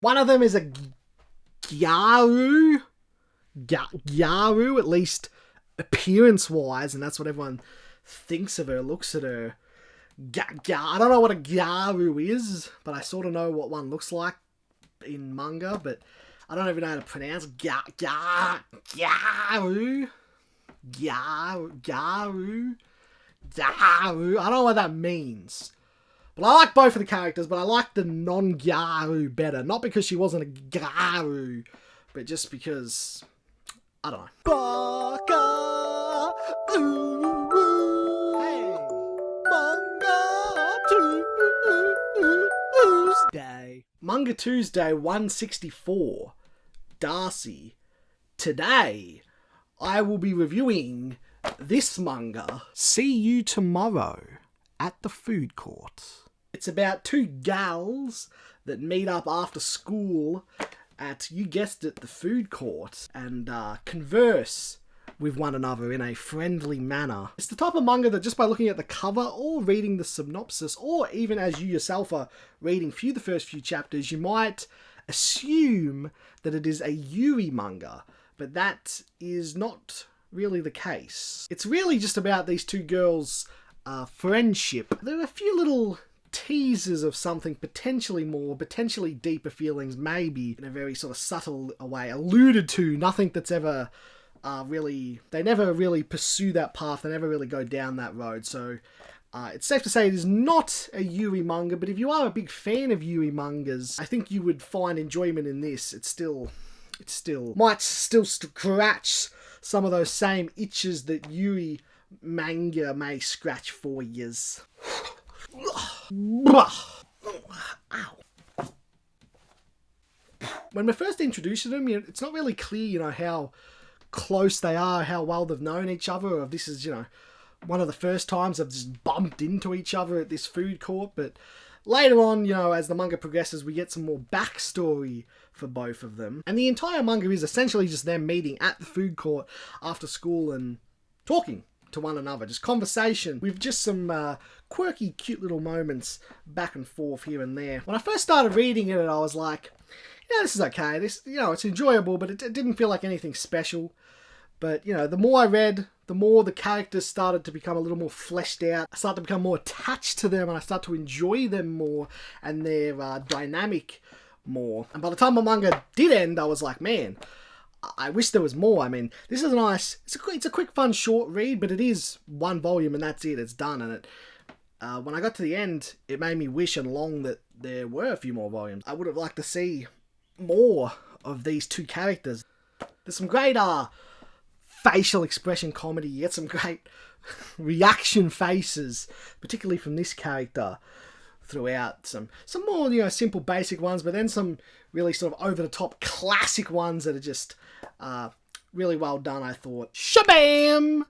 One of them is a Gyaru. Gyaru, at least appearance-wise, and that's what everyone thinks of her, looks at her. I don't know what a Gyaru is, but I sort of know what one looks like in manga, but I don't even know how to pronounce Gyaru. Gyaru. I don't know what that means. But I like both of the characters, but I like the non-Gyaru better. Not because she wasn't a Gyaru, but just because, I don't know. Baka! Hey! Manga Tuesday. Manga Tuesday 164. Darcy. Today, I will be reviewing this manga. See you tomorrow at the food court. It's about two gals that meet up after school at, you guessed it, the food court and converse with one another in a friendly manner. It's the type of manga that just by looking at the cover or reading the synopsis, or even as you yourself are reading through the first few chapters, you might assume that it is a yuri manga, but that is not really the case. It's really just about these two girls' friendship. There are a few little teasers of something potentially more, potentially deeper feelings, maybe in a very sort of subtle way alluded to. Nothing that's ever really, they never really pursue that path, they never really go down that road. So it's safe to say it is not a yuri manga, but if you are a big fan of yuri mangas, I think you would find enjoyment in this. It might still scratch some of those same itches that yuri manga may scratch for years. When we're first introduced to them, it's not really clear, how close they are, how well they've known each other, or if this is, one of the first times they've just bumped into each other at this food court. But later on, as the manga progresses, we get some more backstory for both of them. And the entire manga is essentially just them meeting at the food court after school and talking to one another. Just conversation with just some quirky, cute little moments back and forth here and there. When I first started reading it, I was like, this is okay. This, it's enjoyable, but it didn't feel like anything special. But, the more I read, the more the characters started to become a little more fleshed out. I started to become more attached to them, and I started to enjoy them more and their dynamic more. And by the time the manga did end, I was like, man, I wish there was more. I mean, this is a nice, it's a quick, fun, short read, but it is one volume and that's it. It's done. And when I got to the end, it made me wish and long that there were a few more volumes. I would have liked to see more of these two characters. There's some great facial expression comedy. You get some great reaction faces, particularly from this character throughout. Some more, simple basic ones, but then some really sort of over-the-top classic ones that are just really well done, I thought. Shabam!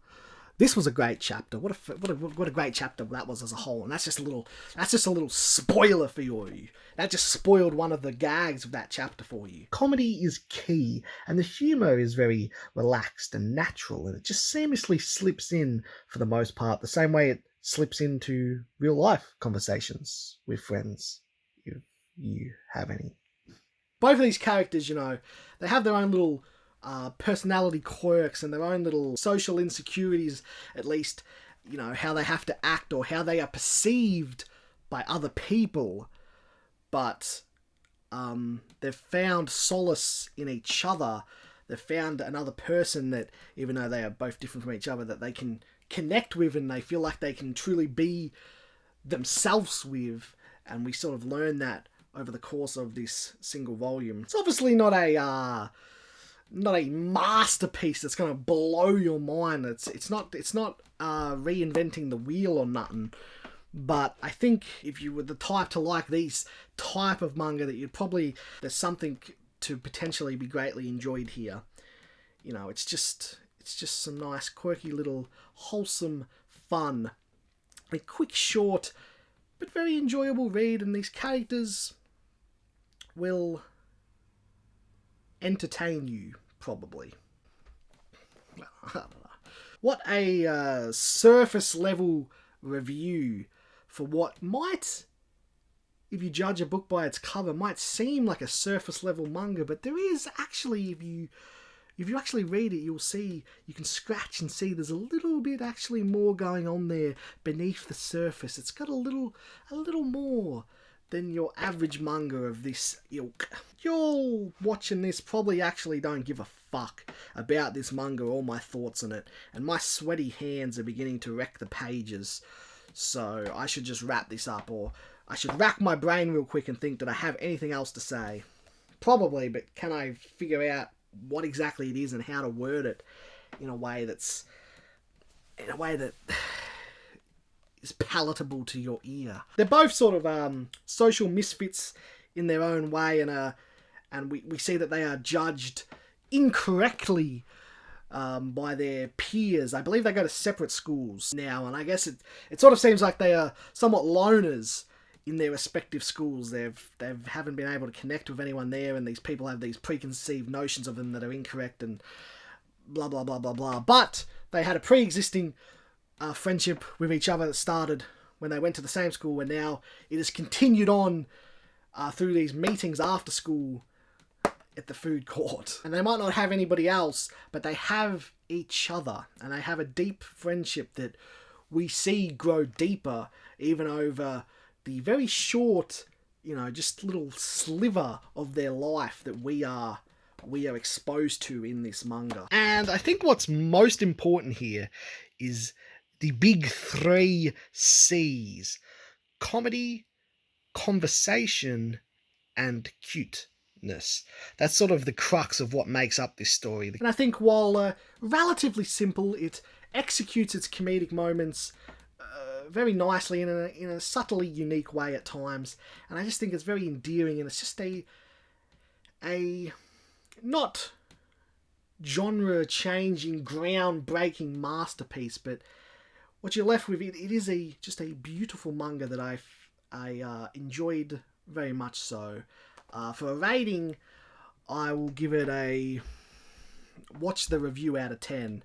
This was a great chapter. What a great chapter that was as a whole. And that's just a little spoiler for you. That just spoiled one of the gags of that chapter for you. Comedy is key, and the humour is very relaxed and natural, and it just seamlessly slips in for the most part, the same way it slips into real life conversations with friends, if you have any. Both of these characters, they have their own little personality quirks and their own little social insecurities, at least, how they have to act or how they are perceived by other people. But they've found solace in each other. They've found another person that, even though they are both different from each other, that they can connect with and they feel like they can truly be themselves with. And we sort of learn that over the course of this single volume. It's obviously not a masterpiece that's going to blow your mind. It's not reinventing the wheel or nothing. But I think if you were the type to like these type of manga, that there's something to potentially be greatly enjoyed here. It's just some nice, quirky little wholesome fun. A quick, short, but very enjoyable read, and these characters will entertain you, probably. Well, I don't know. What a surface level review for what might if you judge a book by its cover, might seem like a surface level manga, but there is actually, if you actually read it, you'll see, you can scratch and see there's a little bit actually more going on there beneath the surface. It's got a little more than your average manga of this ilk. You're watching this probably actually don't give a fuck about this manga or my thoughts on it, and my sweaty hands are beginning to wreck the pages, so I should just wrap this up, or I should rack my brain real quick and think that I have anything else to say. Probably, but can I figure out what exactly it is and how to word it in a way that is palatable to your ear. They're both sort of social misfits in their own way, and we see that they are judged incorrectly by their peers. I believe they go to separate schools now, and I guess it sort of seems like they are somewhat loners in their respective schools. They haven't been able to connect with anyone there, and these people have these preconceived notions of them that are incorrect and blah blah blah blah blah. But they had a pre-existing friendship with each other that started when they went to the same school, and now it has continued on through these meetings after school at the food court. And they might not have anybody else, but they have each other, and they have a deep friendship that we see grow deeper even over the very short, just little sliver of their life that we are exposed to in this manga. And I think what's most important here is the big 3 C's: comedy, conversation, and cuteness. That's sort of the crux of what makes up this story. And I think while relatively simple, it executes its comedic moments very nicely in a subtly unique way at times, and I just think it's very endearing, and it's just a not genre changing, groundbreaking masterpiece, but what you're left with, it is just a beautiful manga that I enjoyed very much so. For a rating, I will give it a watch the review out of 10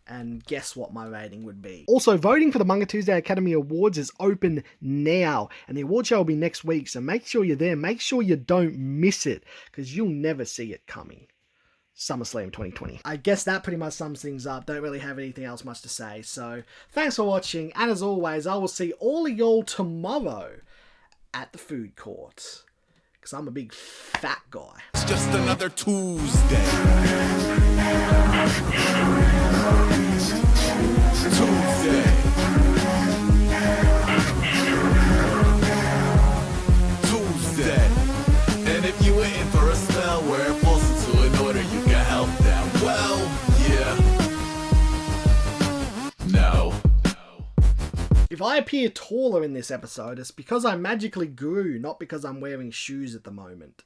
and guess what my rating would be. Also, voting for the Manga Tuesday Academy Awards is open now, and the award show will be next week, so make sure you're there. Make sure you don't miss it, because you'll never see it coming. SummerSlam 2020. I guess that pretty much sums things up. Don't really have anything else much to say, so thanks for watching, and as always, I will see all of y'all tomorrow at the food court, because I'm a big fat guy. It's just another Tuesday. Tuesday. And if you were in for a spell, wear a pulse to in order you can help them. Well, yeah. No. If I appear taller in this episode, it's because I magically grew, not because I'm wearing shoes at the moment.